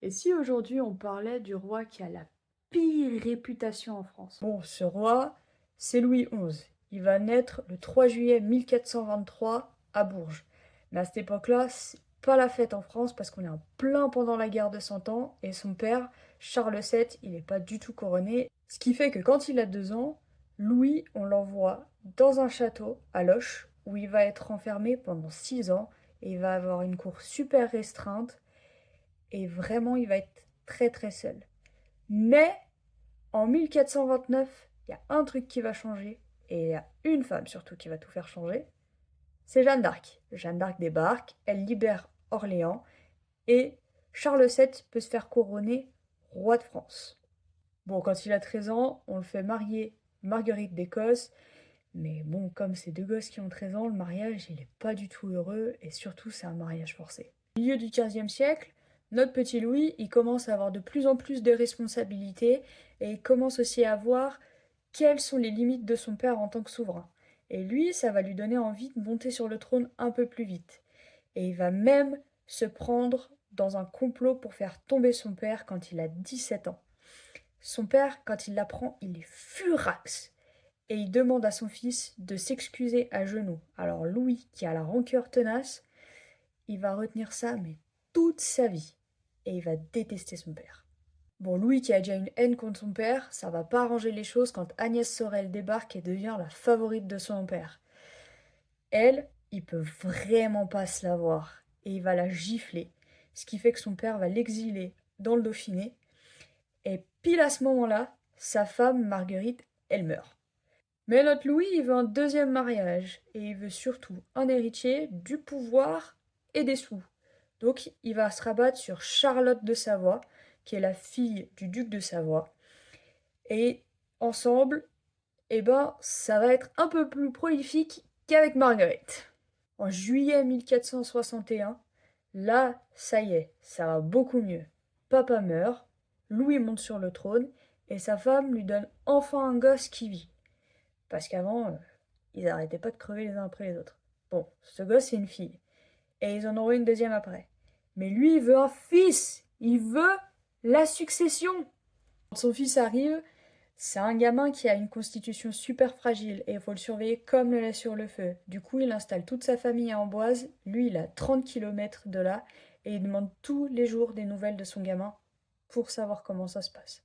Et si aujourd'hui on parlait du roi qui a la pire réputation en France? Bon, ce roi, c'est Louis XI. Il va naître le 3 juillet 1423 à Bourges. Mais à cette époque-là, c'est pas la fête en France parce qu'on est en plein pendant la guerre de Cent Ans et son père, Charles VII, il n'est pas du tout couronné. Ce qui fait que quand il a 2 ans, Louis, on l'envoie dans un château à Loches où il va être enfermé pendant 6 ans et il va avoir une cour super restreinte et vraiment il va être très très seul. Mais en 1429, il y a un truc qui va changer, et il y a une femme surtout qui va tout faire changer, c'est Jeanne d'Arc. Jeanne d'Arc débarque, elle libère Orléans, et Charles VII peut se faire couronner roi de France. Bon, quand il a 13 ans, on le fait marier Marguerite d'Écosse, mais bon, comme c'est deux gosses qui ont 13 ans, le mariage, il est pas du tout heureux, et surtout, c'est un mariage forcé. Au milieu du XVe siècle, notre petit Louis, il commence à avoir de plus en plus de responsabilités, et il commence aussi à voir quelles sont les limites de son père en tant que souverain. Et lui, ça va lui donner envie de monter sur le trône un peu plus vite. Et il va même se prendre dans un complot pour faire tomber son père quand il a 17 ans. Son père, quand il l'apprend, il est furax et il demande à son fils de s'excuser à genoux. Alors Louis, qui a la rancœur tenace, il va retenir ça, mais toute sa vie. Et il va détester son père. Bon, Louis, qui a déjà une haine contre son père, ça va pas arranger les choses quand Agnès Sorel débarque et devient la favorite de son père. Elle, il peut vraiment pas se la voir. Et il va la gifler. Ce qui fait que son père va l'exiler dans le Dauphiné. Et pile à ce moment-là, sa femme, Marguerite, elle meurt. Mais notre Louis, il veut un deuxième mariage, et il veut surtout un héritier, du pouvoir et des sous. Donc il va se rabattre sur Charlotte de Savoie, qui est la fille du duc de Savoie. Et ensemble, eh ben, ça va être un peu plus prolifique qu'avec Marguerite. En juillet 1461, là, ça y est, ça va beaucoup mieux. Papa meurt, Louis monte sur le trône, et sa femme lui donne enfin un gosse qui vit. Parce qu'avant, ils arrêtaient pas de crever les uns après les autres. Bon, ce gosse, c'est une fille. Et ils en auront une deuxième après. Mais lui, il veut un fils. Il veut la succession. Quand son fils arrive, c'est un gamin qui a une constitution super fragile et il faut le surveiller comme le lait sur le feu. Du coup, il installe toute sa famille à Amboise. Lui, il a 30 kilomètres de là et il demande tous les jours des nouvelles de son gamin pour savoir comment ça se passe.